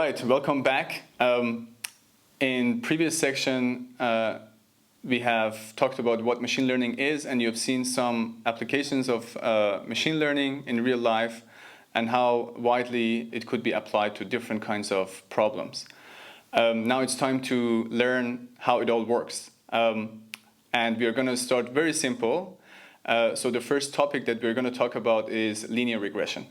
right, welcome back. In previous section, we have talked about what machine learning is, and you have seen some applications of machine learning in real life and how widely it could be applied to different kinds of problems. Now it's time to learn how it all works. And we are going to start very simple. So the first topic that we're going to talk about is linear regression.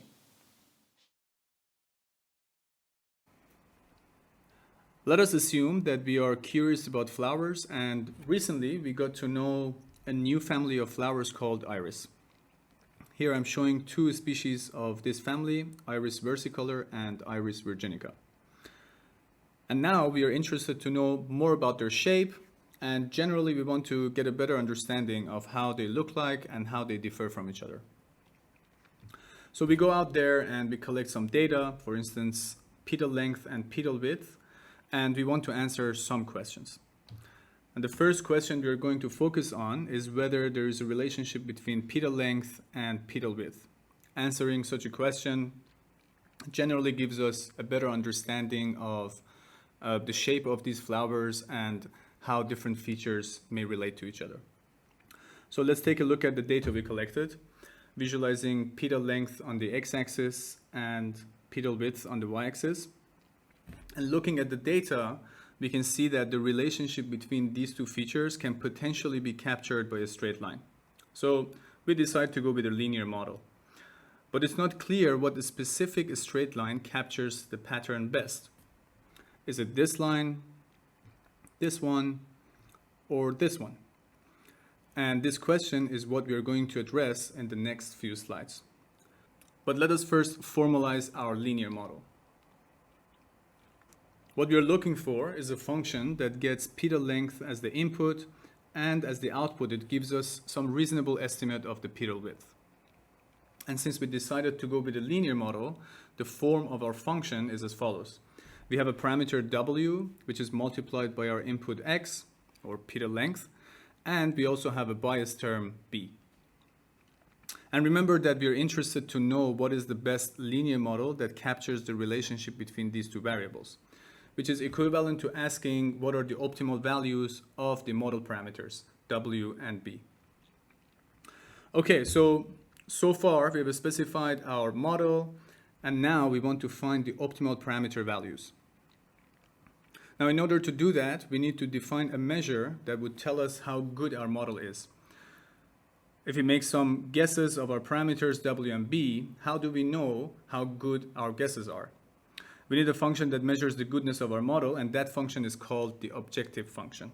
Let us assume that we are curious about flowers, and recently we got to know a new family of flowers called iris. Here I'm showing two species of this family, Iris versicolor and Iris virginica. And now we are interested to know more about their shape, and generally we want to get a better understanding of how they look like and how they differ from each other. So we go out there and we collect some data, for instance, petal length and petal width, and we want to answer some questions. And the first question we're going to focus on is whether there is a relationship between petal length and petal width. Answering such a question generally gives us a better understanding of the shape of these flowers and how different features may relate to each other. So let's take a look at the data we collected, visualizing petal length on the x-axis and petal width on the y-axis. And looking at the data, we can see that the relationship between these two features can potentially be captured by a straight line. So we decide to go with a linear model. But it's not clear what the specific straight line captures the pattern best. Is it this line, this one, or this one? And this question is what we are going to address in the next few slides. But let us first formalize our linear model. What we are looking for is a function that gets petal length as the input, and as the output it gives us some reasonable estimate of the petal width. And since we decided to go with a linear model, the form of our function is as follows. We have a parameter w, which is multiplied by our input x, or petal length, and we also have a bias term b. And remember that we are interested to know what is the best linear model that captures the relationship between these two variables, which is equivalent to asking what are the optimal values of the model parameters, w and b. Okay, so far we have specified our model, and now we want to find the optimal parameter values. Now, in order to do that, we need to define a measure that would tell us how good our model is. If we make some guesses of our parameters w and b, how do we know how good our guesses are? We need a function that measures the goodness of our model, and that function is called the objective function.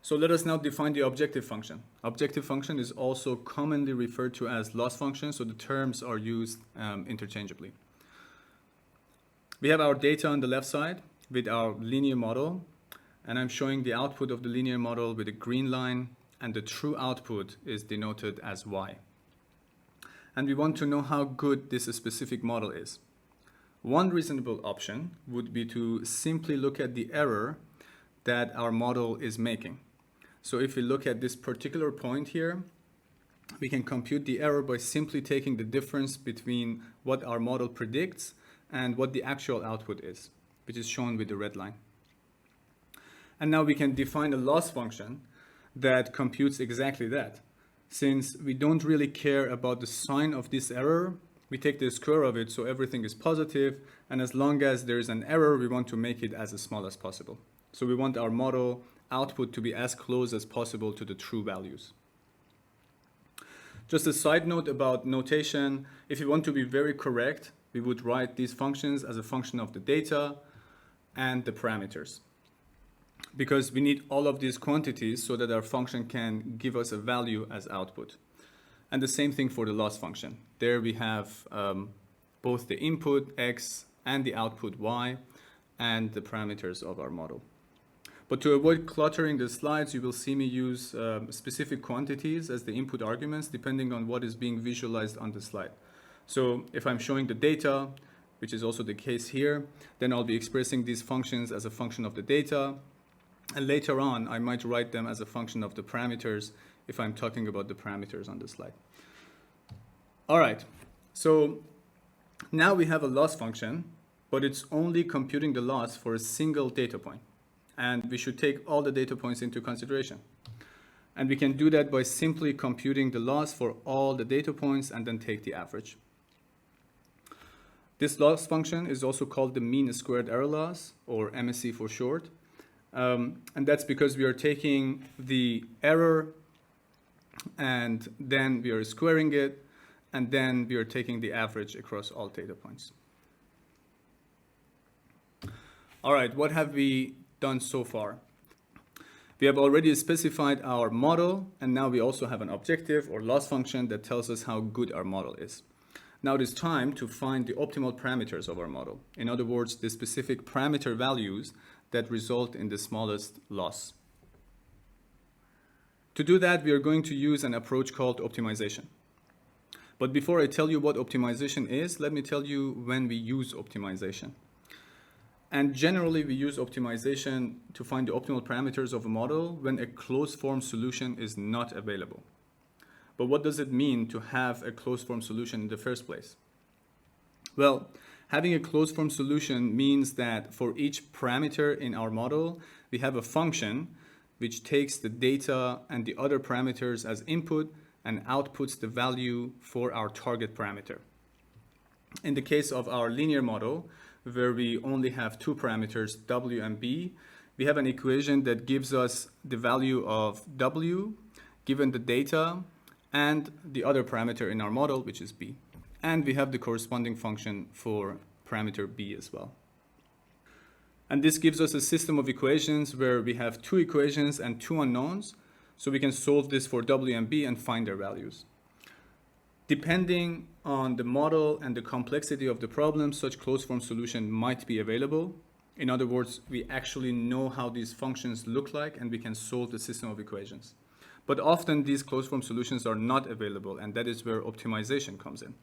So let us now define the objective function. Objective function is also commonly referred to as loss function, so the terms are used interchangeably. We have our data on the left side with our linear model, and I'm showing the output of the linear model with a green line, and the true output is denoted as y. And we want to know how good this specific model is. One reasonable option would be to simply look at the error that our model is making. So if we look at this particular point here, we can compute the error by simply taking the difference between what our model predicts and what the actual output is, which is shown with the red line. And now we can define a loss function that computes exactly that. Since we don't really care about the sign of this error, we take the square of it, so everything is positive, and as long as there is an error, we want to make it as small as possible. So we want our model output to be as close as possible to the true values. Just a side note about notation, if you want to be very correct, we would write these functions as a function of the data and the parameters, because we need all of these quantities so that our function can give us a value as output. And the same thing for the loss function. There we have both the input x and the output y and the parameters of our model. But to avoid cluttering the slides, you will see me use specific quantities as the input arguments depending on what is being visualized on the slide. So if I'm showing the data, which is also the case here, then I'll be expressing these functions as a function of the data. And later on, I might write them as a function of the parameters if I'm talking about the parameters on the slide. All right, so now we have a loss function, but it's only computing the loss for a single data point. And we should take all the data points into consideration. And we can do that by simply computing the loss for all the data points and then take the average. This loss function is also called the mean squared error loss, or MSE for short. And that's because we are taking the error and then we are squaring it, and then we are taking the average across all data points. All right, what have we done so far? We have already specified our model, and now we also have an objective or loss function that tells us how good our model is. Now it is time to find the optimal parameters of our model. In other words, the specific parameter values that result in the smallest loss. To do that, we are going to use an approach called optimization. But before I tell you what optimization is, let me tell you when we use optimization. And generally, we use optimization to find the optimal parameters of a model when a closed-form solution is not available. But what does it mean to have a closed-form solution in the first place? Well, having a closed-form solution means that for each parameter in our model, we have a function which takes the data and the other parameters as input and outputs the value for our target parameter. In the case of our linear model, where we only have two parameters, w and b, we have an equation that gives us the value of w, given the data, and the other parameter in our model, which is b. And we have the corresponding function for parameter b as well. And this gives us a system of equations where we have two equations and two unknowns, so we can solve this for w and b and find their values. Depending on the model and the complexity of the problem, such closed-form solution might be available. In other words, we actually know how these functions look like and we can solve the system of equations. But often these closed-form solutions are not available, and that is where optimization comes in.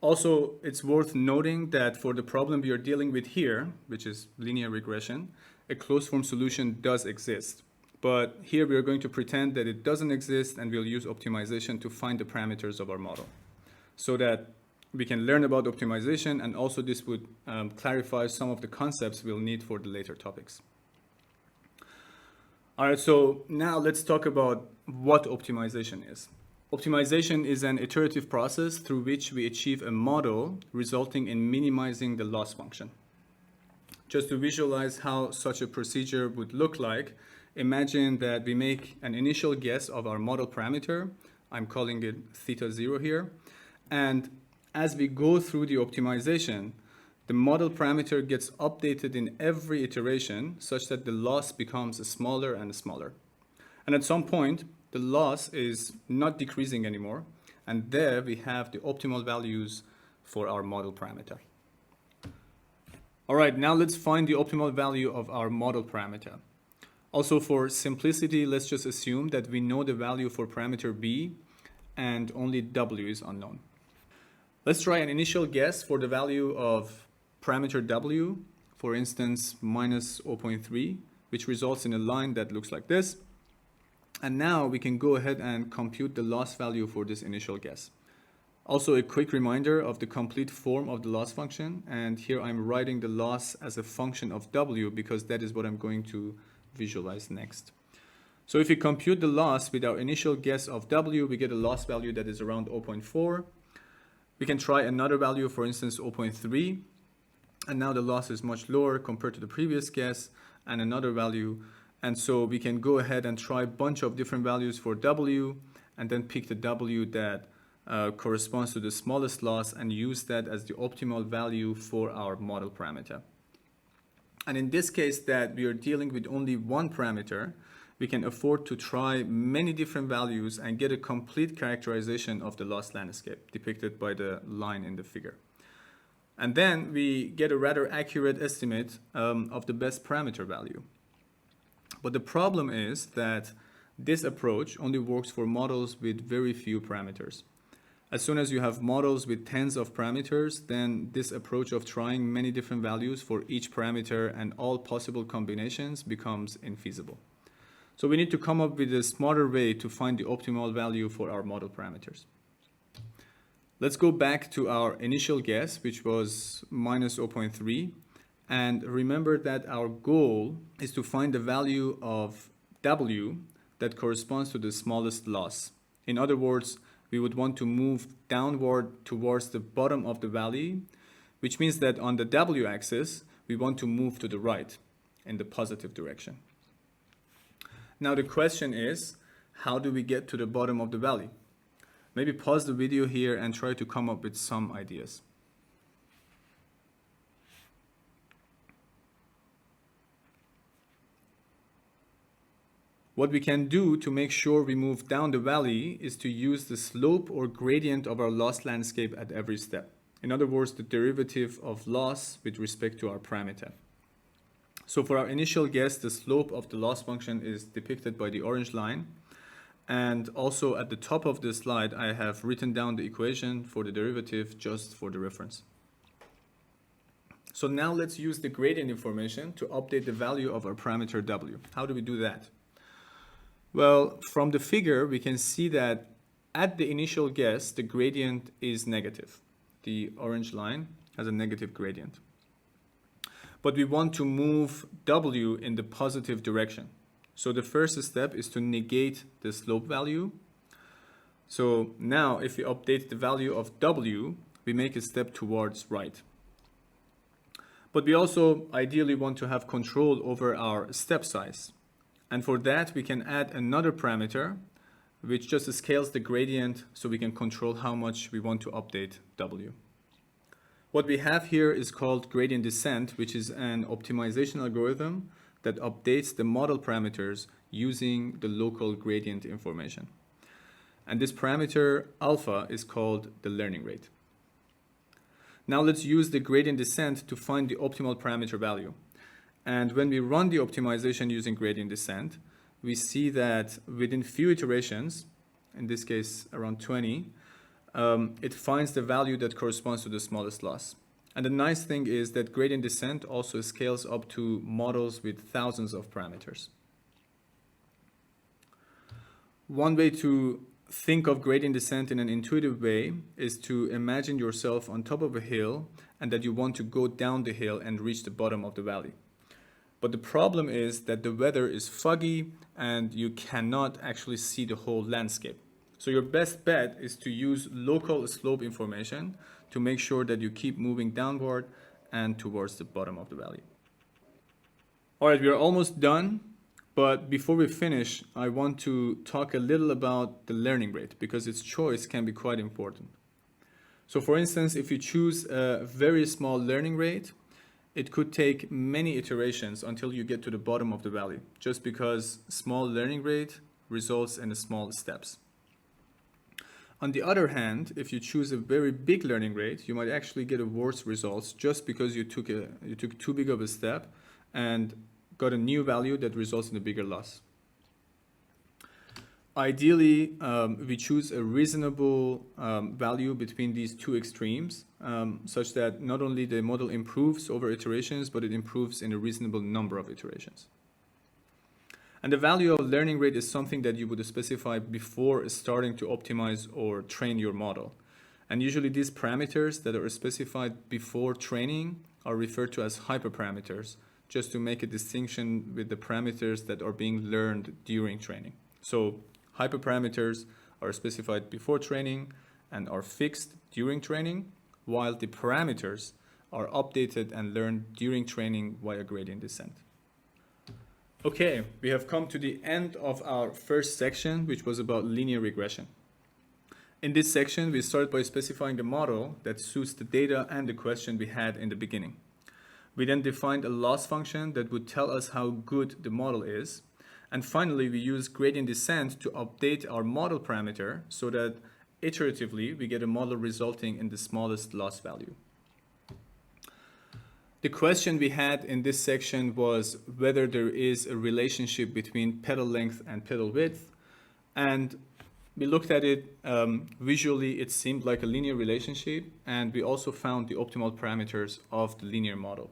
Also, it's worth noting that for the problem we are dealing with here, which is linear regression, a closed-form solution does exist. But here we are going to pretend that it doesn't exist, and we'll use optimization to find the parameters of our model so that we can learn about optimization, and also this would clarify some of the concepts we'll need for the later topics. All right, so now let's talk about what optimization is. Optimization is an iterative process through which we achieve a model resulting in minimizing the loss function. Just to visualize how such a procedure would look like, imagine that we make an initial guess of our model parameter. I'm calling it theta 0 here. And as we go through the optimization, the model parameter gets updated in every iteration such that the loss becomes smaller and smaller. And at some point, the loss is not decreasing anymore, and there we have the optimal values for our model parameter. All right, now let's find the optimal value of our model parameter. Also, for simplicity, let's just assume that we know the value for parameter b and only w is unknown. Let's try an initial guess for the value of parameter w, for instance, minus 0.3, which results in a line that looks like this. And now we can go ahead and compute the loss value for this initial guess. Also, a quick reminder of the complete form of the loss function. And here I'm writing the loss as a function of w because that is what I'm going to visualize next. So if we compute the loss with our initial guess of w, we get a loss value that is around 0.4. We can try another value, for instance, 0.3. And now the loss is much lower compared to the previous guess, and another value. And so we can go ahead and try a bunch of different values for w, and then pick the w that corresponds to the smallest loss and use that as the optimal value for our model parameter. And in this case that we are dealing with only one parameter, we can afford to try many different values and get a complete characterization of the loss landscape depicted by the line in the figure. And then we get a rather accurate estimate of the best parameter value. But the problem is that this approach only works for models with very few parameters. As soon as you have models with tens of parameters, then this approach of trying many different values for each parameter and all possible combinations becomes infeasible. So we need to come up with a smarter way to find the optimal value for our model parameters. And this is what we're going to do. Let's go back to our initial guess, which was minus 0.3. And remember that our goal is to find the value of W that corresponds to the smallest loss. In other words, we would want to move downward towards the bottom of the valley, which means that on the W axis, we want to move to the right in the positive direction. Now the question is, how do we get to the bottom of the valley? Maybe pause the video here and try to come up with some ideas. What we can do to make sure we move down the valley is to use the slope or gradient of our loss landscape at every step. In other words, the derivative of loss with respect to our parameter. So for our initial guess, the slope of the loss function is depicted by the orange line. And also at the top of the slide, I have written down the equation for the derivative just for the reference. So now let's use the gradient information to update the value of our parameter W. How do we do that? Well, from the figure, we can see that at the initial guess, the gradient is negative. The orange line has a negative gradient. But we want to move W in the positive direction. So the first step is to negate the slope value. So now if we update the value of W, we make a step towards right. But we also ideally want to have control over our step size. And for that, we can add another parameter, which just scales the gradient so we can control how much we want to update W. What we have here is called gradient descent, which is an optimization algorithm that updates the model parameters using the local gradient information. And this parameter alpha is called the learning rate. Now let's use the gradient descent to find the optimal parameter value. And when we run the optimization using gradient descent, we see that within few iterations, in this case around 20, it finds the value that corresponds to the smallest loss. And the nice thing is that gradient descent also scales up to models with thousands of parameters. One way to think of gradient descent in an intuitive way is to imagine yourself on top of a hill and that you want to go down the hill and reach the bottom of the valley. But the problem is that the weather is foggy and you cannot actually see the whole landscape. So your best bet is to use local slope information to make sure that you keep moving downward and towards the bottom of the valley. All right, we are almost done. But before we finish, I want to talk a little about the learning rate because its choice can be quite important. So for instance, if you choose a very small learning rate, it could take many iterations until you get to the bottom of the valley, just because small learning rate results in small steps. On the other hand, if you choose a very big learning rate, you might actually get a worse results just because you took too big of a step and got a new value that results in a bigger loss. Ideally, we choose a reasonable value between these two extremes, such that not only the model improves over iterations, but it improves in a reasonable number of iterations. And the value of learning rate is something that you would specify before starting to optimize or train your model. And usually these parameters that are specified before training are referred to as hyperparameters, just to make a distinction with the parameters that are being learned during training. So hyperparameters are specified before training and are fixed during training, while the parameters are updated and learned during training via gradient descent. Okay, we have come to the end of our first section, which was about linear regression. In this section, we start by specifying the model that suits the data and the question we had in the beginning. We then defined a loss function that would tell us how good the model is. And finally, we use gradient descent to update our model parameter so that iteratively we get a model resulting in the smallest loss value. The question we had in this section was whether there is a relationship between petal length and petal width. And we looked at it visually, it seemed like a linear relationship, and we also found the optimal parameters of the linear model.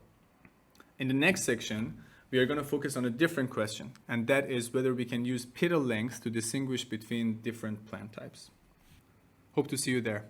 In the next section, we are going to focus on a different question, and that is whether we can use petal length to distinguish between different plant types. Hope to see you there.